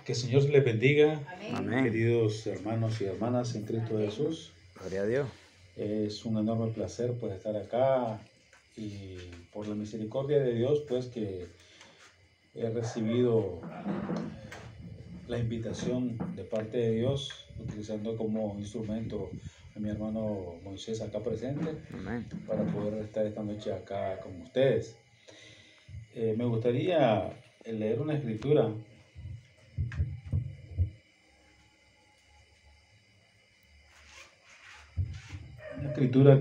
Que el Señor les bendiga, Amén. queridos hermanos y hermanas en Cristo Jesús. Gloria a Dios. Es un enorme placer pues estar acá y por la misericordia de Dios pues que he recibido la invitación de parte de Dios, utilizando como instrumento a mi hermano Moisés acá presente. Amén. Para poder estar esta noche acá con ustedes. Me gustaría leer una escritura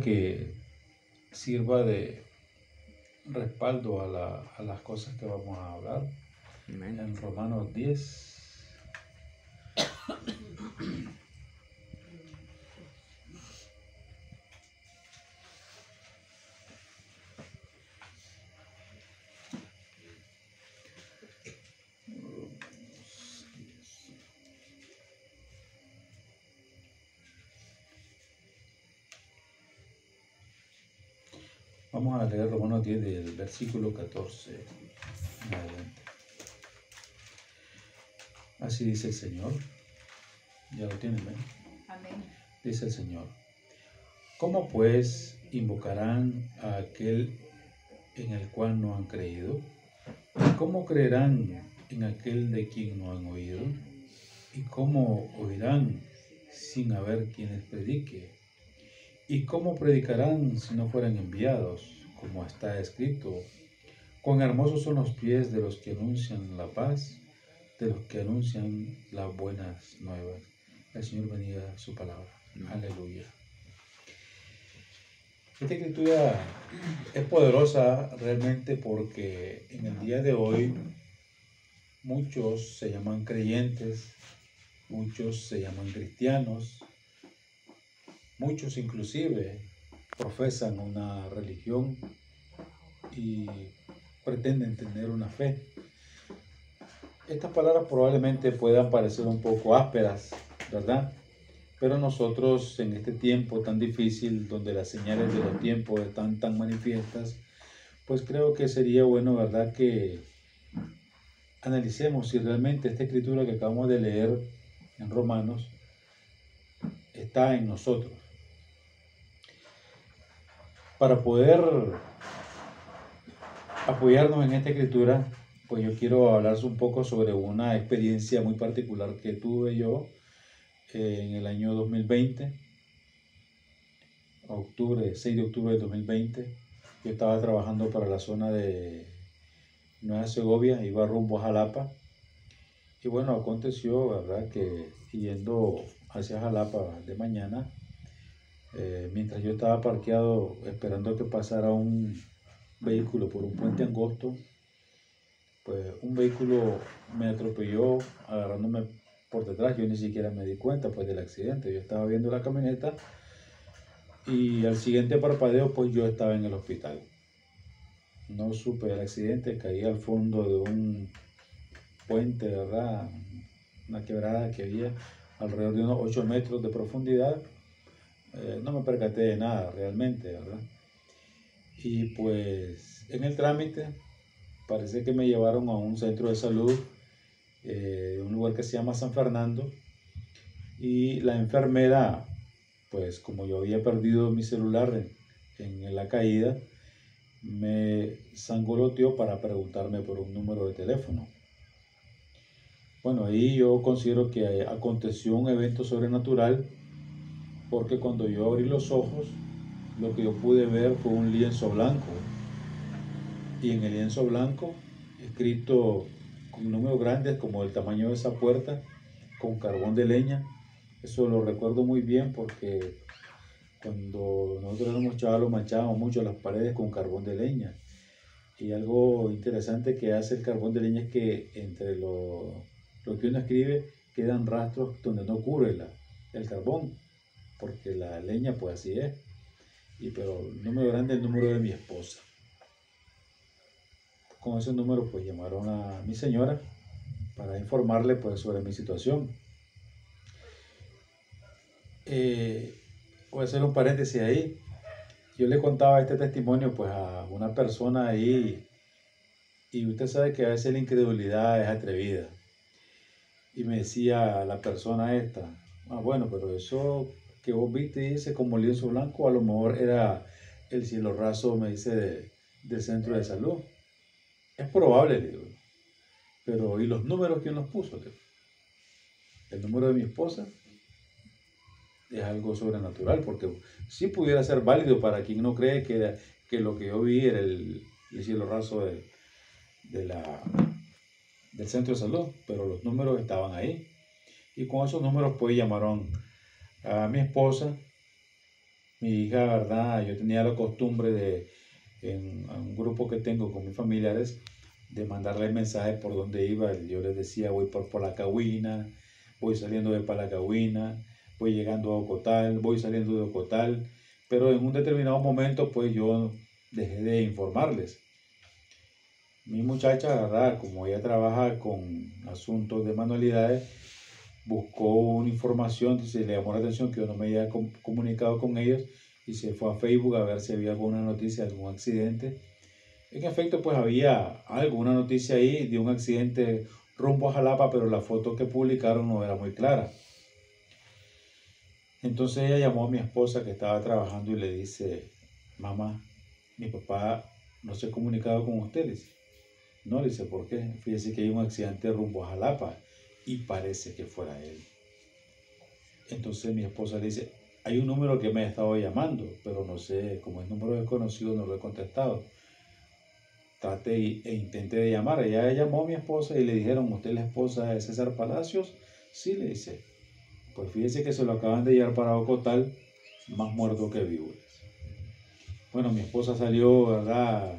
que sirva de respaldo a las cosas que vamos a hablar. Amén. En Romanos 10. Vamos a leer Romanos 10 del versículo 14 en adelante. Así dice el Señor. Ya lo tienen, ¿ven? Amén. Dice el Señor. ¿Cómo pues invocarán a aquel en el cual no han creído? ¿Cómo creerán en aquel de quien no han oído? ¿Y cómo oirán sin haber quienes predique? ¿Y cómo predicarán si no fueran enviados? Como está escrito, cuán hermosos son los pies de los que anuncian la paz, de los que anuncian las buenas nuevas. El Señor bendiga su palabra. Aleluya. Esta escritura es poderosa realmente porque en el día de hoy muchos se llaman creyentes, muchos se llaman cristianos, muchos inclusive profesan una religión y pretenden tener una fe. Estas palabras probablemente puedan parecer un poco ásperas, ¿verdad? Pero nosotros en este tiempo tan difícil, donde las señales de los tiempos están tan manifiestas, pues creo que sería bueno, ¿verdad?, que analicemos si realmente esta escritura que acabamos de leer en Romanos está en nosotros. Para poder apoyarnos en esta escritura, pues yo quiero hablar un poco sobre una experiencia muy particular que tuve yo en el año 2020, 6 de octubre de 2020. Yo estaba trabajando para la zona de Nueva Segovia, iba rumbo a Jalapa. Y bueno, aconteció, ¿verdad?, que yendo hacia Jalapa de mañana, mientras yo estaba parqueado esperando que pasara un vehículo por un puente angosto, pues un vehículo me atropelló agarrándome por detrás. Yo ni siquiera me di cuenta pues del accidente. Yo estaba viendo la camioneta y al siguiente parpadeo pues yo estaba en el hospital. No supe del accidente, caí al fondo de un puente, ¿verdad? Una quebrada que había alrededor de unos 8 metros de profundidad. No me percaté de nada realmente, ¿verdad? Y pues en el trámite parece que me llevaron a un centro de salud, un lugar que se llama San Fernando, y la enfermera, pues como yo había perdido mi celular en la caída, me sangoloteó para preguntarme por un número de teléfono. Bueno, ahí yo considero que aconteció un evento sobrenatural, porque cuando yo abrí los ojos, lo que yo pude ver fue un lienzo blanco. Y en el lienzo blanco, escrito con números grandes como el tamaño de esa puerta, con carbón de leña. Eso lo recuerdo muy bien porque cuando nosotros éramos chavalos manchábamos mucho las paredes con carbón de leña. Y algo interesante que hace el carbón de leña es que entre lo que uno escribe quedan rastros donde no cubre el carbón, porque la leña pues así es. Pero el número grande es el número de mi esposa. Con ese número pues llamaron a mi señora para informarle pues sobre mi situación. Voy a hacer un paréntesis ahí. Yo le contaba este testimonio pues a una persona ahí, y usted sabe que a veces la incredulidad es atrevida. Y me decía la persona esta, bueno, pero eso que vos viste dice como lienzo blanco, a lo mejor era el cielo raso, me dice, del centro de salud. Es probable, le digo. Pero, ¿y los números quién los puso? Le digo. El número de mi esposa es algo sobrenatural, porque sí pudiera ser válido para quien no cree que lo que yo vi era el cielo raso de la, del centro de salud, pero los números estaban ahí. Y con esos números pues llamaron a mi esposa, mi hija, ¿verdad? Yo tenía la costumbre en un grupo que tengo con mis familiares, de mandarle mensajes por donde iba. Yo les decía, voy por Palacahuina, voy saliendo de Palacahuina, voy llegando a Ocotal, voy saliendo de Ocotal, pero en un determinado momento pues yo dejé de informarles. Mi muchacha, ¿verdad? Como ella trabaja con asuntos de manualidades, buscó una información, se le llamó la atención que yo no me había comunicado con ellos y se fue a Facebook a ver si había alguna noticia de algún accidente. En efecto, pues había alguna noticia ahí de un accidente rumbo a Jalapa, pero la foto que publicaron no era muy clara. Entonces ella llamó a mi esposa que estaba trabajando y le dice, mamá, mi papá no se ha comunicado con ustedes. No, le dice, ¿por qué? Fíjese que hay un accidente rumbo a Jalapa y parece que fuera él. Entonces mi esposa le dice, hay un número que me ha estado llamando, pero no sé, como es número desconocido, no lo he contestado. Trate e intente de llamar. Ella llamó a mi esposa y le dijeron, ¿usted es la esposa de César Palacios? Sí, le dice. Pues fíjese que se lo acaban de llevar para Ocotal, más muerto que vivo. Bueno, mi esposa salió, ¿verdad?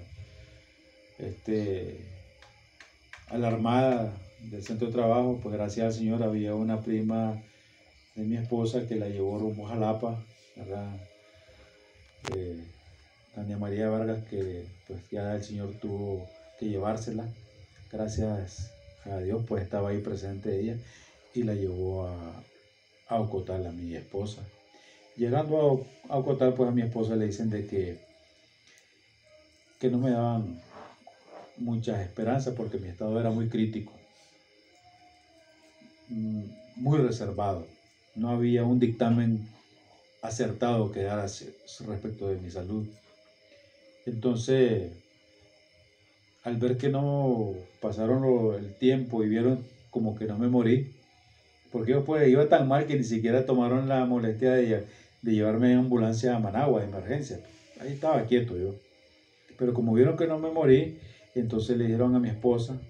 Alarmada del centro de trabajo, pues gracias al Señor había una prima de mi esposa que la llevó rumbo a Jalapa, ¿verdad? Tania María Vargas, que pues ya el Señor tuvo que llevársela. Gracias a Dios, pues estaba ahí presente ella y la llevó a Ocotal, a mi esposa. Llegando a Ocotal, pues a mi esposa le dicen de que no me daban muchas esperanzas porque mi estado era muy crítico, muy reservado. No había un dictamen acertado que dar respecto de mi salud. Entonces, al ver que no pasaron el tiempo y vieron como que no me morí, porque yo pues iba tan mal que ni siquiera tomaron la molestia de llevarme en ambulancia a Managua, de emergencia. Ahí estaba quieto yo. Pero como vieron que no me morí, entonces le dijeron a mi esposa,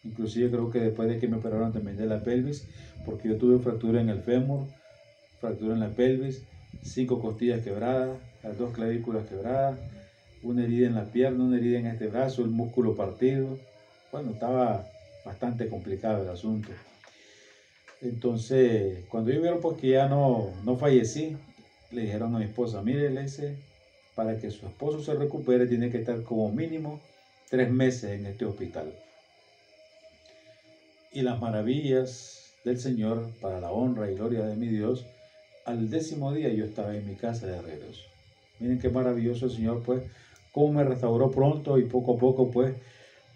inclusive creo que después de que me operaron también de la pelvis, porque yo tuve fractura en el fémur, fractura en la pelvis, 5 costillas quebradas, las 2 clavículas quebradas, una herida en la pierna, una herida en este brazo, el músculo partido. Bueno, estaba bastante complicado el asunto. Entonces, cuando ellos vieron pues que ya no fallecí, le dijeron a mi esposa, mire, le dice, para que su esposo se recupere tiene que estar como mínimo 3 meses en este hospital. Y las maravillas del Señor, para la honra y gloria de mi Dios, al 10º día yo estaba en mi casa de regreso. Miren qué maravilloso el Señor, pues, cómo me restauró pronto y poco a poco, pues,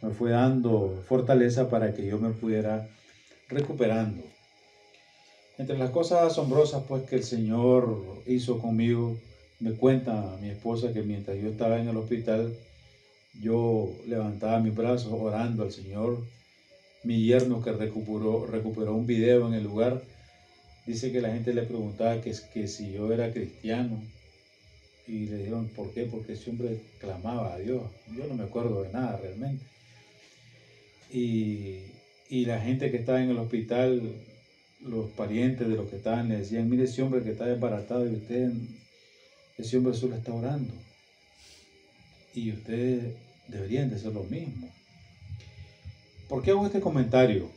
me fue dando fortaleza para que yo me pudiera recuperando. Entre las cosas asombrosas, pues, que el Señor hizo conmigo, me cuenta mi esposa que mientras yo estaba en el hospital, yo levantaba mis brazos orando al Señor. Mi yerno, que recuperó un video en el lugar, dice que la gente le preguntaba que si yo era cristiano. Y le dijeron, ¿por qué? Porque ese hombre clamaba a Dios. Yo no me acuerdo de nada realmente. Y la gente que estaba en el hospital, los parientes de los que estaban, le decían, mire ese hombre que está desbaratado y ese hombre solo está orando. Y ustedes deberían de hacer lo mismo. ¿Por qué hago este comentario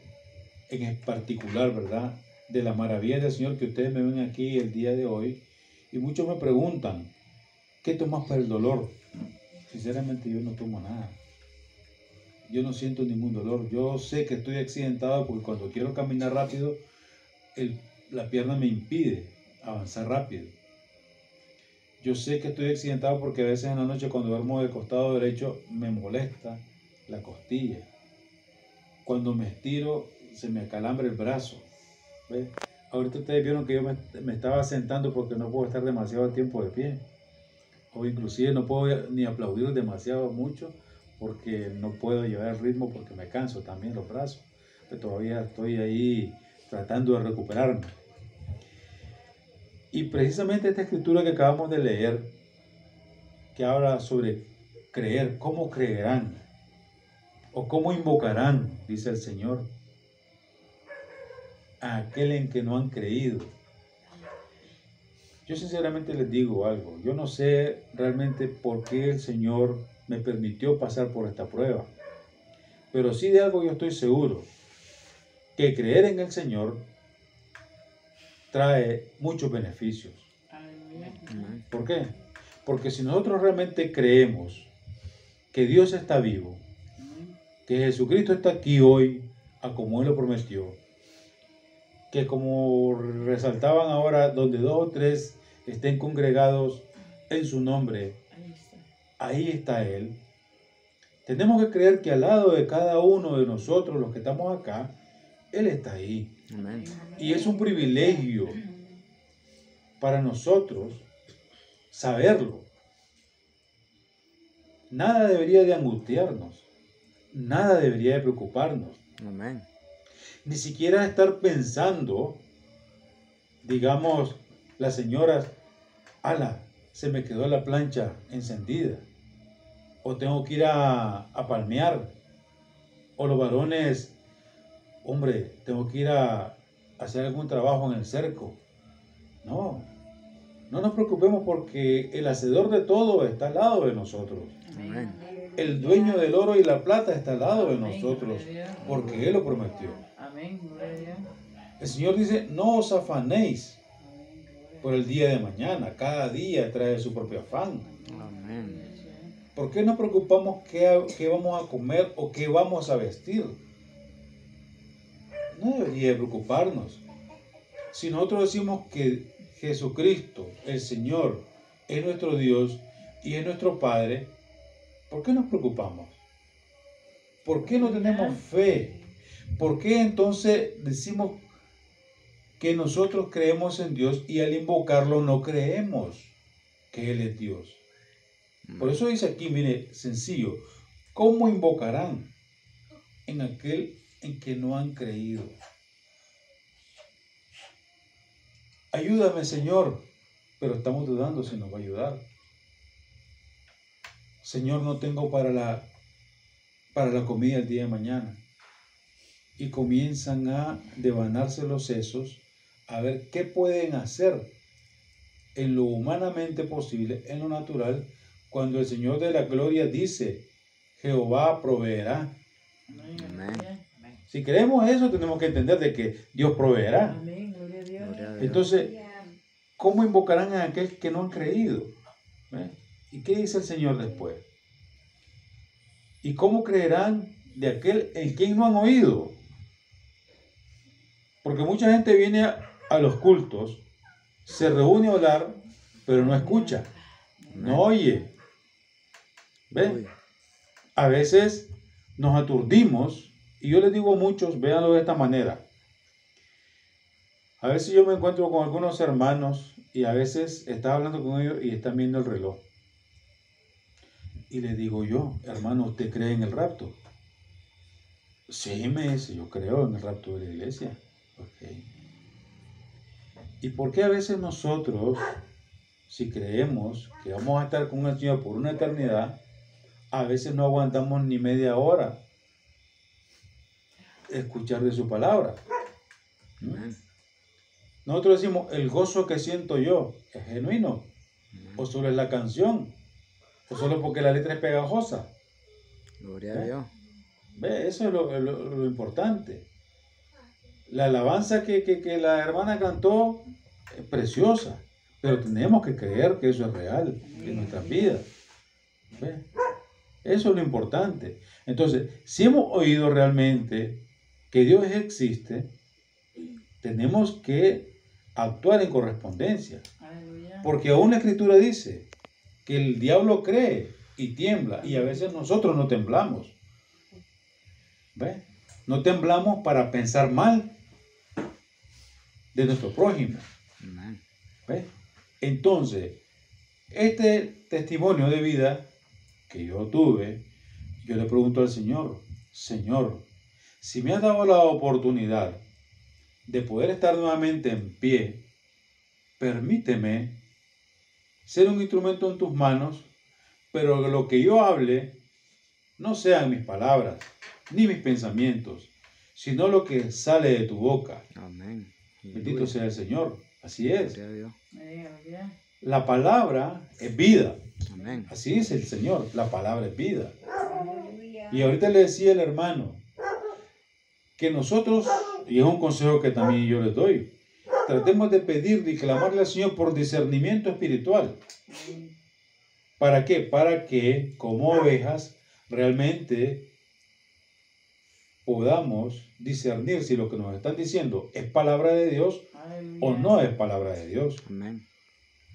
en particular, verdad? De la maravilla del Señor, que ustedes me ven aquí el día de hoy. Y muchos me preguntan, ¿qué tomas para el dolor? Sinceramente yo no tomo nada. Yo no siento ningún dolor. Yo sé que estoy accidentado porque cuando quiero caminar rápido, la pierna me impide avanzar rápido. Yo sé que estoy accidentado porque a veces en la noche cuando duermo de costado derecho me molesta la costilla. Cuando me estiro se me acalambra el brazo. ¿Ve? Ahorita ustedes vieron que yo me estaba sentando porque no puedo estar demasiado tiempo de pie. O inclusive no puedo ni aplaudir demasiado mucho porque no puedo llevar el ritmo porque me canso también los brazos. Pero todavía estoy ahí tratando de recuperarme. Y precisamente esta escritura que acabamos de leer, que habla sobre creer, cómo creerán o cómo invocarán, dice el Señor, a aquel en que no han creído. Yo sinceramente les digo algo, yo no sé realmente por qué el Señor me permitió pasar por esta prueba, pero sí de algo yo estoy seguro, que creer en el Señor trae muchos beneficios. ¿Por qué? Porque si nosotros realmente creemos que Dios está vivo, que Jesucristo está aquí hoy, a como Él lo prometió, que como resaltaban ahora, donde 2 o 3 estén congregados en su nombre, ahí está Él. Tenemos que creer que al lado de cada uno de nosotros, los que estamos acá, Él está ahí. Amén. Y es un privilegio para nosotros saberlo. Nada debería de angustiarnos, nada debería de preocuparnos. Amén. Ni siquiera estar pensando, digamos, las señoras, ala, se me quedó la plancha encendida, o tengo que ir a palmear, o los varones, hombre, tengo que ir a hacer algún trabajo en el cerco. No, no nos preocupemos porque el hacedor de todo está al lado de nosotros. Amén. El dueño del oro y la plata está al lado de nosotros, porque Él lo prometió. El Señor dice, no os afanéis por el día de mañana, cada día trae su propio afán. Amén. ¿Por qué nos preocupamos qué vamos a comer o qué vamos a vestir? No debería preocuparnos. Si nosotros decimos que Jesucristo, el Señor, es nuestro Dios y es nuestro Padre, ¿por qué nos preocupamos? ¿Por qué no tenemos fe? ¿Por qué entonces decimos que nosotros creemos en Dios y al invocarlo no creemos que Él es Dios? Por eso dice aquí, mire, sencillo, ¿cómo invocarán en aquel en que no han creído? Ayúdame, Señor, pero estamos dudando si nos va a ayudar. Señor, no tengo para la comida el día de mañana. Y comienzan a devanarse los sesos, a ver qué pueden hacer en lo humanamente posible, en lo natural, cuando el Señor de la gloria dice, Jehová proveerá. Amén. Si creemos eso, tenemos que entender de que Dios proveerá. Amén, gloria a Dios. Entonces, ¿cómo invocarán a aquel que no han creído? ¿Y qué dice el Señor después? ¿Y cómo creerán de aquel en quien no han oído? Porque mucha gente viene a los cultos, se reúne a orar, pero no escucha, no oye. ¿Ven? A veces nos aturdimos, y yo les digo a muchos, véanlo de esta manera. A veces yo me encuentro con algunos hermanos y a veces estaba hablando con ellos y están viendo el reloj. Y les digo yo, hermano, ¿usted cree en el rapto? Sí, me dice, yo creo en el rapto de la iglesia. Okay. ¿Y por qué a veces nosotros, si creemos que vamos a estar con el Señor por una eternidad, a veces no aguantamos ni media hora escuchar de su palabra? Nosotros decimos, el gozo que siento yo es genuino, o solo es la canción, o solo porque la letra es pegajosa. Gloria a Dios. ¿Ve? Eso es lo importante. La alabanza que la hermana cantó es preciosa, pero tenemos que creer que eso es real en nuestras vidas. ¿Ve? Eso es lo importante. Entonces, si hemos oído realmente que Dios existe, tenemos que actuar en correspondencia. Porque aún la Escritura dice que el diablo cree y tiembla, y a veces nosotros no temblamos. ¿Ve? No temblamos para pensar mal, de nuestro prójimo. Amén. ¿Ves? Entonces, este testimonio de vida que yo tuve, yo le pregunto al Señor, Señor, si me has dado la oportunidad de poder estar nuevamente en pie, permíteme ser un instrumento en tus manos, pero lo que yo hable no sean mis palabras, ni mis pensamientos, sino lo que sale de tu boca. Amén. Bendito sea el Señor. Así es. Gloria a Dios. La palabra es vida. Amén. Así es el Señor. La palabra es vida. Y ahorita le decía el hermano que nosotros, y es un consejo que también yo les doy, tratemos de pedirle y clamarle al Señor por discernimiento espiritual. ¿Para qué? Para que como ovejas realmente podamos discernir si lo que nos están diciendo es palabra de Dios o no es palabra de Dios. Amén.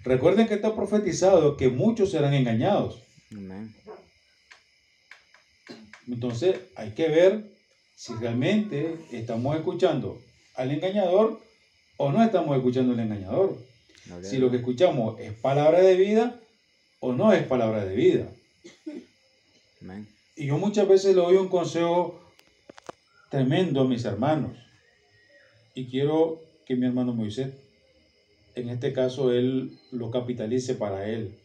Recuerden que está profetizado que muchos serán engañados. Amén. Entonces hay que ver si realmente estamos escuchando al engañador o no estamos escuchando al engañador. Gloria Si a lo que Dios. escuchamos es palabra de vida o no es palabra de vida. Amén. Y yo muchas veces le doy un consejo tremendo a mis hermanos. Y quiero que mi hermano Moisés, en este caso, él lo capitalice para él.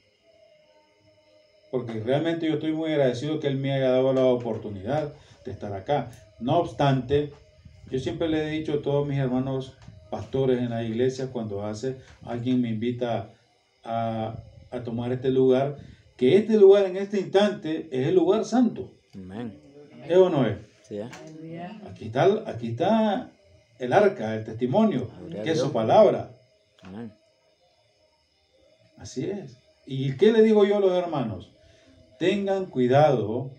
Porque realmente yo estoy muy agradecido que él me haya dado la oportunidad de estar acá. No obstante, yo siempre le he dicho a todos mis hermanos pastores en la iglesia, cuando alguien me invita a tomar este lugar, que este lugar en este instante es el lugar santo. Amén. ¿Es o no es? Sí, ¿eh? Aquí está el arca, el testimonio, Gloria a que es su Dios. palabra. Amén. Así es. ¿Y qué le digo yo a los hermanos? Tengan cuidado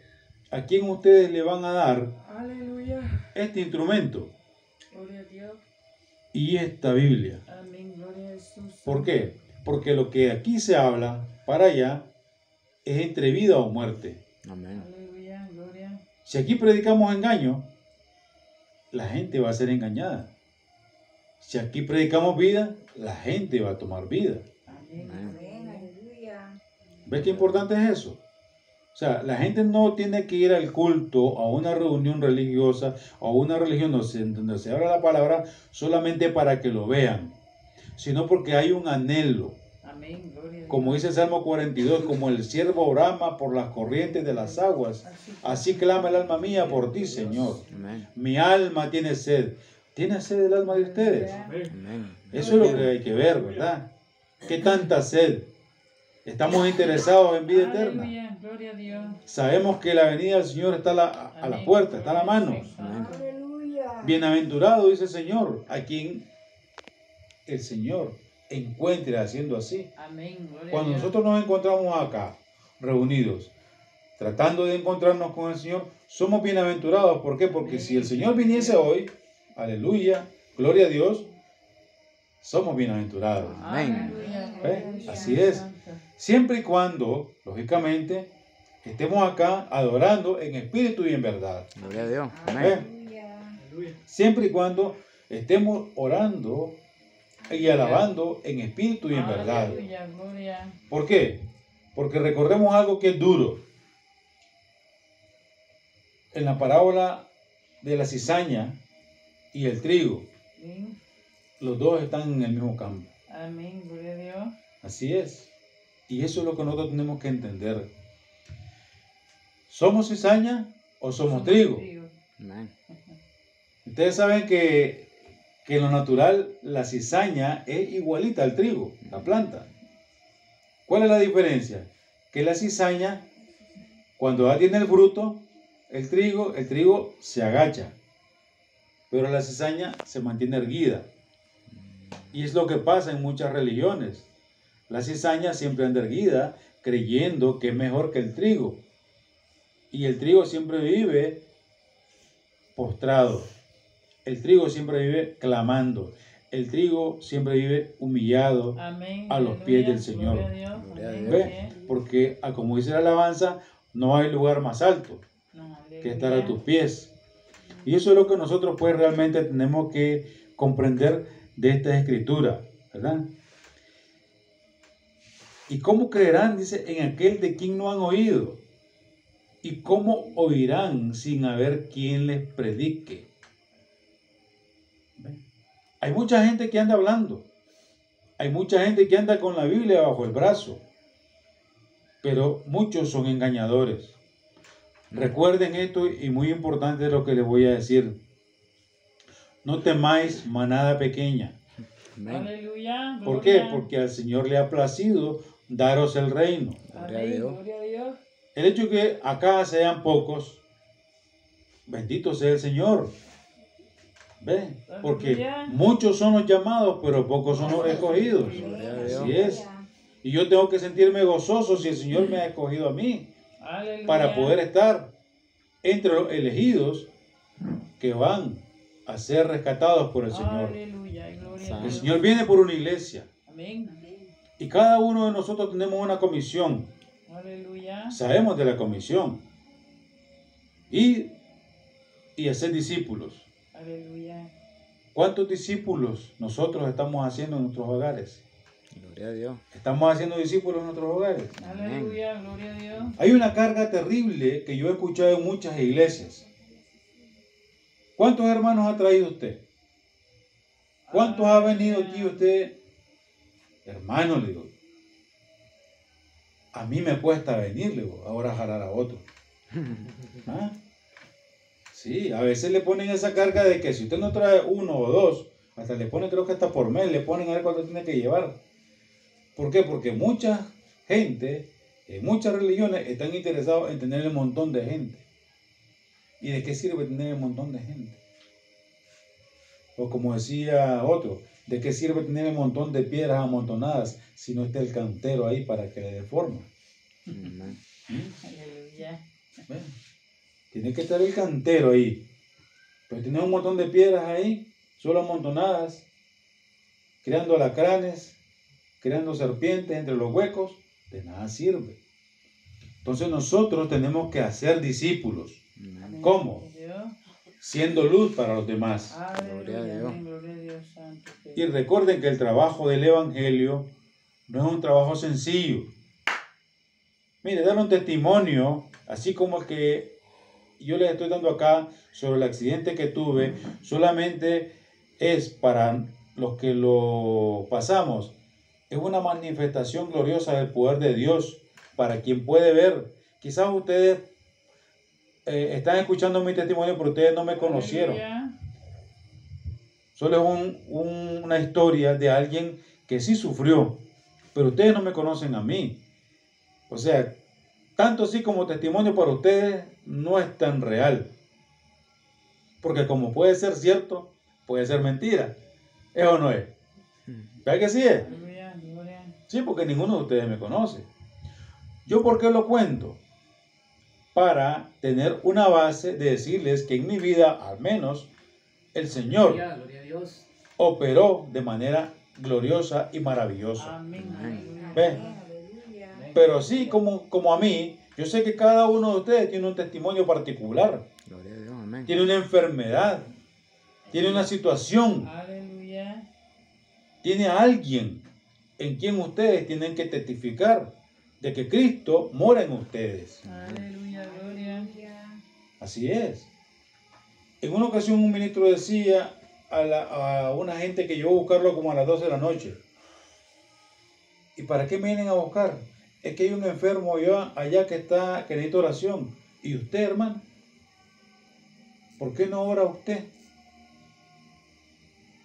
a quién ustedes le van a dar Aleluya. este instrumento Gloria a Dios. y esta Biblia. Amén. Gloria a Jesús. ¿Por qué? Porque lo que aquí se habla para allá es entre vida o muerte. Amén. Aleluya. Gloria. Si aquí predicamos engaño, la gente va a ser engañada. Si aquí predicamos vida, la gente va a tomar vida. Amén. Amén. Aleluya. ¿Ves qué importante es eso? O sea, la gente no tiene que ir al culto, a una reunión religiosa, o a una religión donde se habla la palabra solamente para que lo vean, sino porque hay un anhelo. Amén. Gloria a Dios. Como dice el Salmo 42, como el siervo brama por las corrientes de las aguas, así clama el alma mía por ti, Señor. Amén. Mi alma tiene sed. ¿Tiene sed el alma de ustedes? Amén. Eso es lo que hay que ver, ¿verdad? ¿Qué tanta sed? ¿Estamos interesados en vida eterna? Aleluya. Gloria a Dios. Sabemos que la venida del Señor está a la puerta, está a la mano. Amén. Aleluya. Bienaventurado, dice el Señor, a quien el Señor encuentre haciendo así. Amén. Gloria Cuando a Dios. nosotros nos encontramos acá, reunidos, tratando de encontrarnos con el Señor, somos bienaventurados. ¿Por qué? Porque si el Señor viniese hoy, aleluya, gloria a Dios, somos bienaventurados. Amén. Aleluya. ¿Ves? Así es. Siempre y cuando, lógicamente, estemos acá adorando en espíritu y en verdad. Gloria a Dios. Amén. ¿Ves? Siempre y cuando estemos orando y alabando en espíritu y en verdad. Aleluya. Gloria. ¿Por qué? Porque recordemos algo que es duro. En la parábola de la cizaña y el trigo, Amén. los dos están en el mismo campo. Amén. Gloria a Dios. Así es. Y eso es lo que nosotros tenemos que entender. ¿Somos cizaña o somos trigo? Amén. Ustedes saben que en lo natural la cizaña es igualita al trigo, la planta. ¿Cuál es la diferencia? Que la cizaña, cuando ya tiene el fruto, el trigo se agacha, pero la cizaña se mantiene erguida. Y es lo que pasa en muchas religiones. La cizaña siempre anda erguida, creyendo que es mejor que el trigo. Y el trigo siempre vive postrado. El trigo siempre vive clamando. El trigo siempre vive humillado Amén. a los pies del Señor. Gloria a Dios. Gloria a Amén. Dios. ¿Ve? Porque, como dice la alabanza, no hay lugar más alto No, que estar a aleluya. tus pies. Y eso es lo que nosotros pues realmente tenemos que comprender, de esta escritura, ¿verdad? ¿Y cómo creerán, dice, en aquel de quien no han oído? ¿Y cómo oirán sin haber quien les predique? ¿Ven? Hay mucha gente que anda hablando. Hay mucha gente que anda con la Biblia bajo el brazo. Pero muchos son engañadores. Recuerden esto y muy importante lo que les voy a decir. No temáis manada pequeña. Amén. Aleluya. ¿Por qué? Gloria. Porque al Señor le ha placido daros el reino. Gloria a Amén. Dios. Gloria a Dios. El hecho de que acá sean pocos, bendito sea el Señor. ¿Ve? Porque Aleluya. muchos son los llamados, pero pocos son los escogidos. Gloria a Dios. Así es. Y yo tengo que sentirme gozoso si el Señor me ha escogido a mí Aleluya. para poder estar entre los elegidos que van a ser rescatados por el Señor. Aleluya. Gloria a El Dios. Señor viene por una iglesia Amén. y cada uno de nosotros tenemos una comisión. Aleluya. Sabemos de la comisión. Y hacer discípulos. Aleluya. ¿Cuántos discípulos nosotros estamos haciendo en nuestros hogares? Gloria a Dios. ¿Estamos haciendo discípulos en nuestros hogares? Aleluya. Gloria a Dios. Hay una carga terrible que yo he escuchado en muchas iglesias. ¿Cuántos hermanos ha traído usted? ¿Cuántos ha venido aquí usted? Hermano, le digo. A mí me cuesta venir, le digo, ahora jalar a otro. ¿Ah? Sí, a veces le ponen esa carga de que si usted no trae uno o dos, hasta le ponen, creo que hasta por mes, le ponen a ver cuánto tiene que llevar. ¿Por qué? Porque mucha gente, en muchas religiones, están interesados en tener un montón de gente. ¿Y de qué sirve tener un montón de gente? O como decía otro, ¿de qué sirve tener un montón de piedras amontonadas si no está el cantero ahí para que le dé forma? Amén. Aleluya. ¿Ven? Tiene que estar el cantero ahí. Pero tener un montón de piedras ahí, solo amontonadas, creando alacranes, creando serpientes entre los huecos, de nada sirve. Entonces nosotros tenemos que hacer discípulos. Amén. ¿Cómo? Dios. Siendo luz para los demás. Aleluya. Gloria a Dios. Amén. Gloria a Dios santo. Y recuerden que el trabajo del Evangelio no es un trabajo sencillo. Mire, dar un testimonio, así como el que yo les estoy dando acá sobre el accidente que tuve, solamente es para los que lo pasamos. Es una manifestación gloriosa del poder de Dios para quien puede ver. Quizás ustedes están escuchando mi testimonio, pero ustedes no me conocieron. Aleluya. Solo es una historia de alguien que sí sufrió, pero ustedes no me conocen a mí. O sea, tanto así como testimonio para ustedes no es tan real. Porque como puede ser cierto, puede ser mentira. ¿Es o no es? ¿Verdad que sí es? Aleluya. Gloria. Sí, porque ninguno de ustedes me conoce. ¿Yo por qué lo cuento? Para tener una base de decirles que en mi vida, al menos, el Señor Gloria a Dios. operó de manera gloriosa y maravillosa. Amén. Amén. Aleluya. ¿Ven? Pero sí, como a mí, yo sé que cada uno de ustedes tiene un testimonio particular, Gloria a Dios. Amén. tiene una enfermedad, tiene una situación, Aleluya. tiene a alguien en quien ustedes tienen que testificar de que Cristo mora en ustedes. Aleluya. Gloria. Así es. En una ocasión un ministro decía a una gente que llegó a buscarlo como a las 12 de la noche. ¿Y para qué me vienen a buscar? Es que hay un enfermo allá que necesita oración. ¿Y usted, hermano? ¿Por qué no ora usted?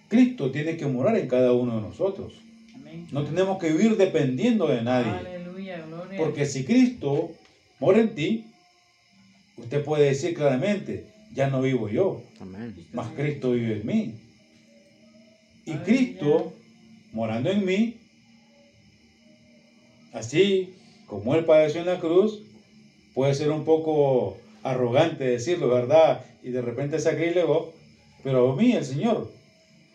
Cristo tiene que morar en cada uno de nosotros. Amén. No tenemos que vivir dependiendo de nadie. Aleluya. Gloria. Porque si Cristo mora en ti, usted puede decir claramente, ya no vivo yo, Amén. mas Cristo vive en mí. Y Aleluya. Cristo, morando en mí, así como Él padeció en la cruz, puede ser un poco arrogante decirlo, ¿verdad? Y de repente sacrílego, pero a mí el Señor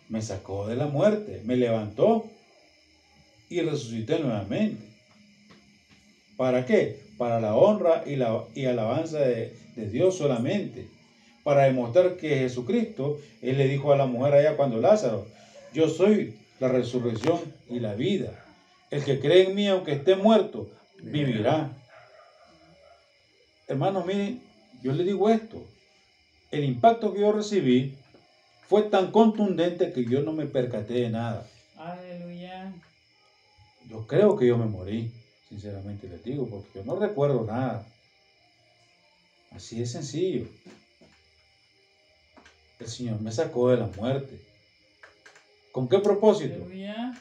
me sacó de la muerte, me levantó y resucité nuevamente. ¿Para qué? Para la honra y alabanza de Dios solamente. Para demostrar que Jesucristo, Él le dijo a la mujer allá cuando Lázaro, Yo soy la resurrección y la vida. El que cree en mí, aunque esté muerto, vivirá. Hermanos, miren, yo les digo esto. El impacto que yo recibí fue tan contundente que yo no me percaté de nada. Aleluya. Yo creo que yo me morí, sinceramente les digo, porque yo no recuerdo nada. Así de sencillo. El Señor me sacó de la muerte. ¿Con qué propósito? Aleluya.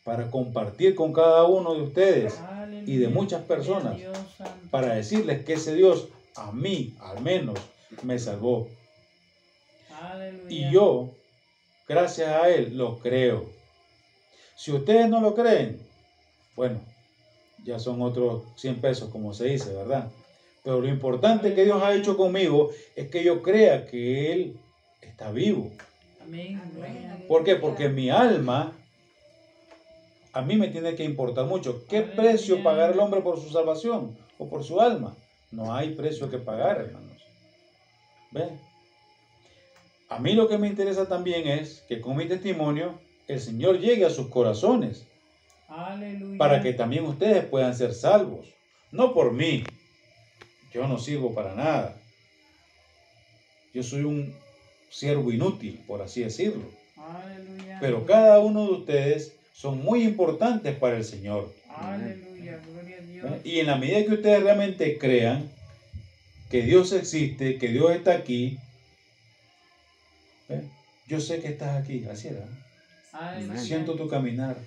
Para compartir con cada uno de ustedes Aleluya. y de muchas personas, Dios santo. para decirles que ese Dios a mí, al menos, me salvó. Aleluya. Y yo, gracias a Él, lo creo. Si ustedes no lo creen, bueno, ya son otros 100 pesos, como se dice, ¿verdad? Pero lo importante que Dios ha hecho conmigo es que yo crea que Él está vivo. Amén. Gloria. ¿Por qué? Porque mi alma, a mí me tiene que importar mucho. ¿Qué Aleluya. precio pagar el hombre por su salvación o por su alma? No hay precio que pagar, hermanos. ¿Ven? A mí lo que me interesa también es que con mi testimonio el Señor llegue a sus corazones Aleluya. para que también ustedes puedan ser salvos. No por mí. Yo no sirvo para nada. Yo soy un siervo inútil, por así decirlo. Aleluya. Pero cada uno de ustedes son muy importantes para el Señor. Aleluya. Gloria a Dios. ¿Ven? Y en la medida que ustedes realmente crean que Dios existe, que Dios está aquí, ¿ven? Yo sé que estás aquí, así era. Aleluya. Siento tu caminar.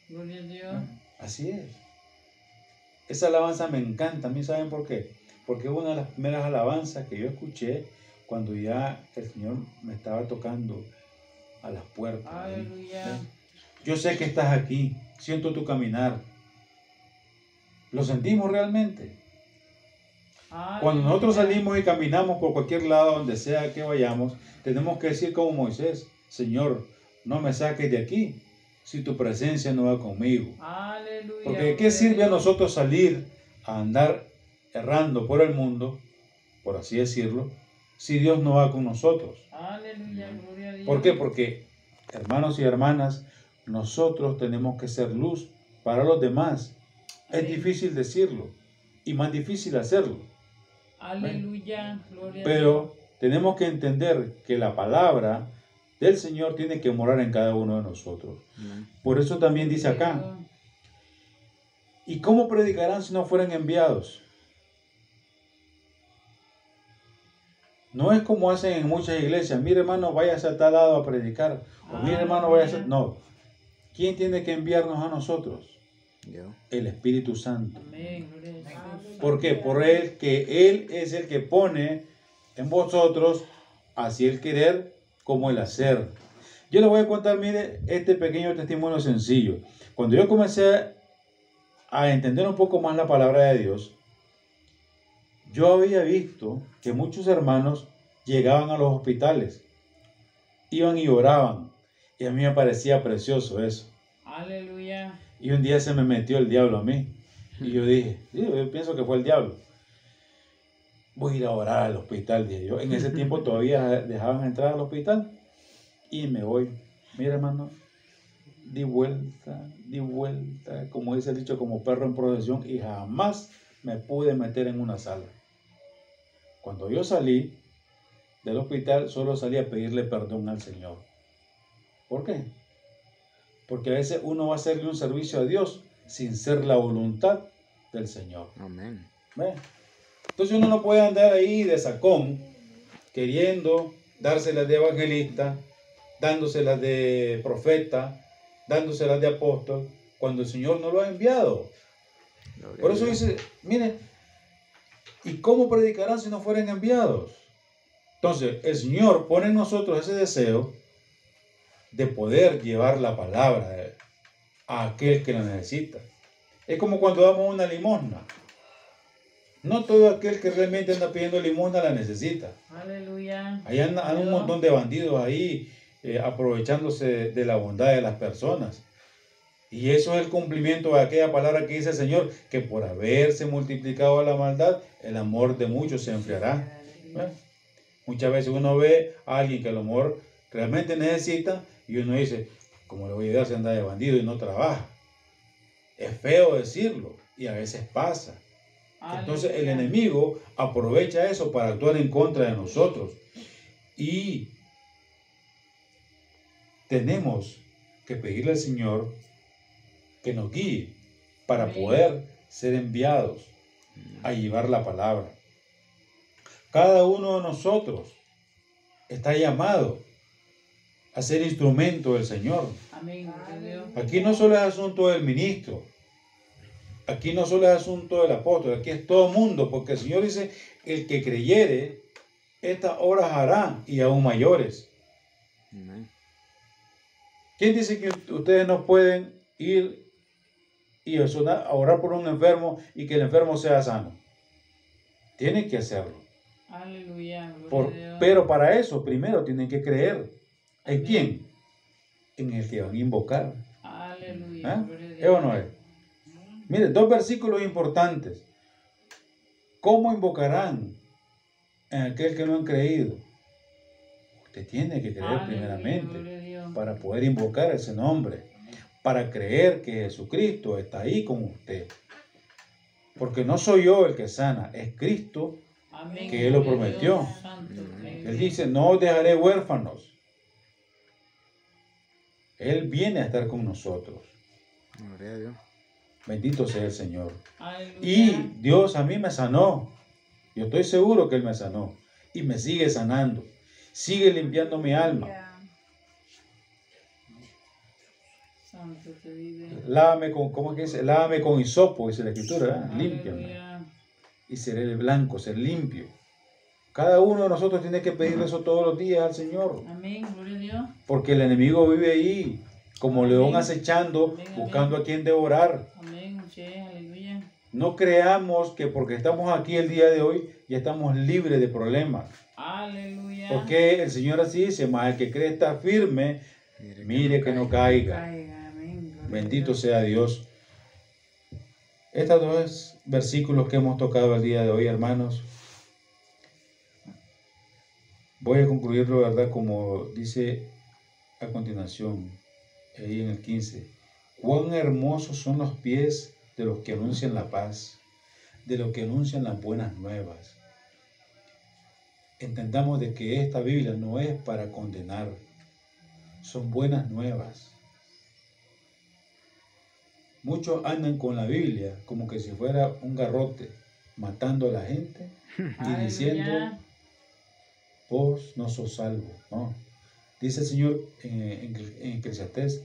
Gloria a Dios. ¿Ven? Así es. Esa alabanza me encanta. A mí, ¿saben por qué? Porque es una de las primeras alabanzas que yo escuché cuando ya el Señor me estaba tocando a las puertas. Aleluya. ¿Ven? Yo sé que estás aquí. Siento tu caminar. ¿Lo sentimos realmente? Cuando nosotros salimos y caminamos por cualquier lado, donde sea que vayamos, tenemos que decir como Moisés: Señor, no me saques de aquí si tu presencia no va conmigo. Aleluya. Porque ¿de qué sirve a nosotros salir a andar errando por el mundo, por así decirlo, si Dios no va con nosotros? Aleluya. Gloria a Dios. ¿Por qué? Porque, hermanos y hermanas, nosotros tenemos que ser luz para los demás. Es Amén. difícil decirlo y más difícil hacerlo. Aleluya. Gloria a Dios. Pero tenemos que entender que la palabra del Señor tiene que morar en cada uno de nosotros. Amén. Por eso también dice acá: ¿y cómo predicarán si no fueran enviados? No es como hacen en muchas iglesias: mire, hermano, váyase a tal lado a predicar. O mire, hermano, váyase. No. ¿Quién tiene que enviarnos a nosotros? Yo. El Espíritu Santo. Amén. Gloria a Dios. ¿Por qué? Por Él, que Él es el que pone en vosotros así el querer como el hacer. Yo les voy a contar, mire, este pequeño testimonio sencillo. Cuando yo comencé a entender un poco más la palabra de Dios, yo había visto que muchos hermanos llegaban a los hospitales, iban y oraban, y a mí me parecía precioso eso. Aleluya. Y un día se me metió el diablo a mí, y yo dije, sí, yo pienso que fue el diablo. Voy a ir a orar al hospital, dije yo. En ese tiempo todavía dejaban entrar al hospital, y me voy. Mira, hermano, di vuelta, como dice el dicho, como perro en procesión, y jamás me pude meter en una sala. Cuando yo salí del hospital, solo salí a pedirle perdón al Señor. ¿Por qué? Porque a veces uno va a hacerle un servicio a Dios sin ser la voluntad del Señor. Amén. ¿Ve? Entonces uno no puede andar ahí de sacón, queriendo dárselas de evangelista, dándoselas de profeta, dándoselas de apóstol, cuando el Señor no lo ha enviado. Gloria Por a eso Dios. dice, miren, ¿y cómo predicarán si no fueren enviados? Entonces, el Señor pone en nosotros ese deseo de poder llevar la palabra a aquel que la necesita. Es como cuando damos una limosna. No todo aquel que realmente anda pidiendo limosna la necesita. Aleluya. Ahí andan un montón de bandidos ahí aprovechándose de la bondad de las personas. Y eso es el cumplimiento de aquella palabra que dice el Señor, que por haberse multiplicado la maldad, el amor de muchos se enfriará. ¿Ves? Muchas veces uno ve a alguien que a lo mejor realmente necesita, y uno dice, ¿cómo le voy a ayudar si anda de bandido y no trabaja? Es feo decirlo, y a veces pasa. Entonces el enemigo aprovecha eso para actuar en contra de nosotros. Y tenemos que pedirle al Señor que nos guíe para poder ser enviados a llevar la palabra. Cada uno de nosotros está llamado a ser instrumento del Señor. Amén. Aquí no solo es asunto del ministro, aquí no solo es asunto del apóstol, aquí es todo mundo, porque el Señor dice, el que creyere, estas obras hará y aún mayores. Amén. ¿Quién dice que ustedes no pueden ir y a orar por un enfermo y que el enfermo sea sano? Tienen que hacerlo. Aleluya. Pero para eso primero tienen que creer. ¿En quién? En el que van a invocar. Aleluya. ¿Es o no es? Miren, 2 versículos importantes. ¿Cómo invocarán en aquel que no han creído? Usted tiene que creer primeramente para poder invocar ese nombre, para creer que Jesucristo está ahí con usted. Porque no soy yo el que sana, es Cristo que Él lo prometió. Él dice, no os dejaré huérfanos. Él viene a estar con nosotros. Gloria a Dios. Bendito sea el Señor. Aleluya. Y Dios a mí me sanó. Yo estoy seguro que Él me sanó. Y me sigue sanando. Sigue limpiando mi alma. Santo te vive. Lávame con, ¿cómo es que dice? Lávame con hisopo, dice la Escritura, ¿verdad? Límpiame. Y seré blanco, ser limpio. Cada uno de nosotros tiene que pedir eso todos los días al Señor. Amén, gloria a Dios. Porque el enemigo vive ahí, como león acechando, Amén, buscando a quien devorar. Amén, aleluya. No creamos que porque estamos aquí el día de hoy ya estamos libres de problemas. Aleluya. Porque el Señor así dice, mas el que cree está firme, mire que no caiga. Amén, Bendito sea Dios. Estos 2 versículos que hemos tocado el día de hoy, hermanos, voy a concluirlo, ¿verdad? Como dice a continuación, ahí en el 15. Cuán hermosos son los pies de los que anuncian la paz, de los que anuncian las buenas nuevas. Entendamos de que esta Biblia no es para condenar, son buenas nuevas. Muchos andan con la Biblia como que si fuera un garrote, matando a la gente y diciendo, vos no sos salvo. No. Dice el Señor en Eclesiastés,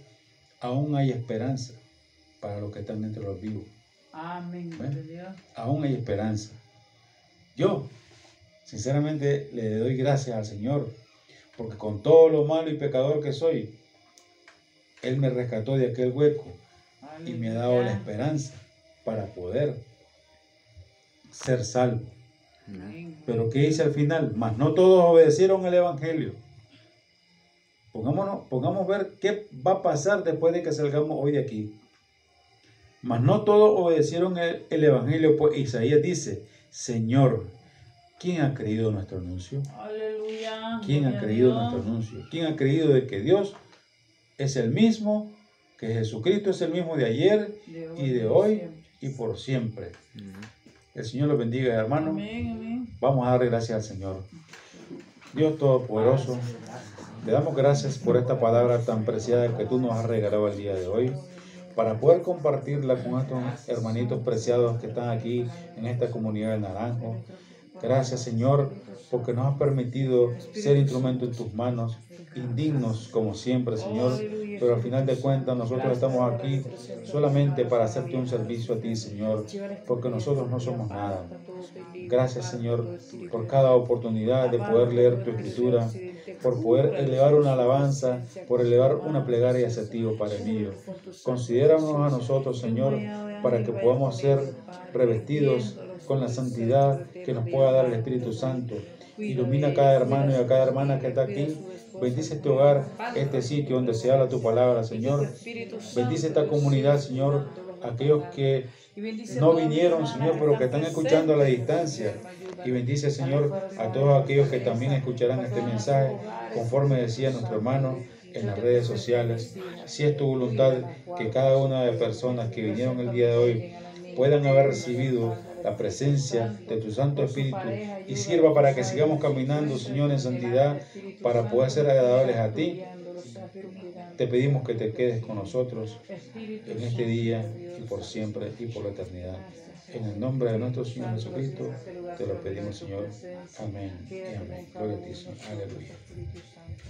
aún hay esperanza para los que están entre los vivos. Amén. Aún hay esperanza. Yo, sinceramente, le doy gracias al Señor, porque con todo lo malo y pecador que soy, Él me rescató de aquel hueco y me ha dado la esperanza para poder ser salvo. Pero ¿qué dice al final? Mas no todos obedecieron el Evangelio. Pongamos ver qué va a pasar después de que salgamos hoy de aquí. Mas no todos obedecieron el Evangelio, pues Isaías dice, Señor, ¿quién ha creído nuestro anuncio? Aleluya. ¿Quién ha creído nuestro anuncio? ¿Quién ha creído de que Dios es el mismo, que Jesucristo es el mismo de ayer y de hoy y por siempre? El Señor los bendiga, hermanos. Amén. Vamos a darle gracias al Señor. Dios Todopoderoso, te damos gracias por esta palabra tan preciada que tú nos has regalado el día de hoy, para poder compartirla con estos hermanitos preciados que están aquí en esta comunidad de Naranjo. Gracias, Señor, porque nos has permitido ser instrumento en tus manos, indignos como siempre, Señor, pero al final de cuentas nosotros estamos aquí solamente para hacerte un servicio a ti, Señor, porque nosotros no somos nada. Gracias, Señor, por cada oportunidad de poder leer tu Escritura, por poder elevar una alabanza, por elevar una plegaria hacia ti, oh Padre mío. Considéranos a nosotros, Señor, para que podamos ser revestidos con la santidad que nos pueda dar el Espíritu Santo. Ilumina a cada hermano y a cada hermana que está aquí. Bendice este hogar, este sitio donde se habla tu palabra, Señor. Bendice esta comunidad, Señor. Aquellos que no vinieron, Señor, pero que están escuchando a la distancia. Y bendice, Señor, a todos aquellos que también escucharán este mensaje, conforme decía nuestro hermano en las redes sociales. Si es tu voluntad que cada una de las personas que vinieron el día de hoy puedan haber recibido la presencia de tu Santo Espíritu y sirva para que sigamos caminando, Señor, en santidad, para poder ser agradables a ti. Te pedimos que te quedes con nosotros en este día y por siempre y por la eternidad. En el nombre de nuestro Señor Jesucristo, te lo pedimos, Señor. Amén y amén. Gloria a ti, Señor. Aleluya.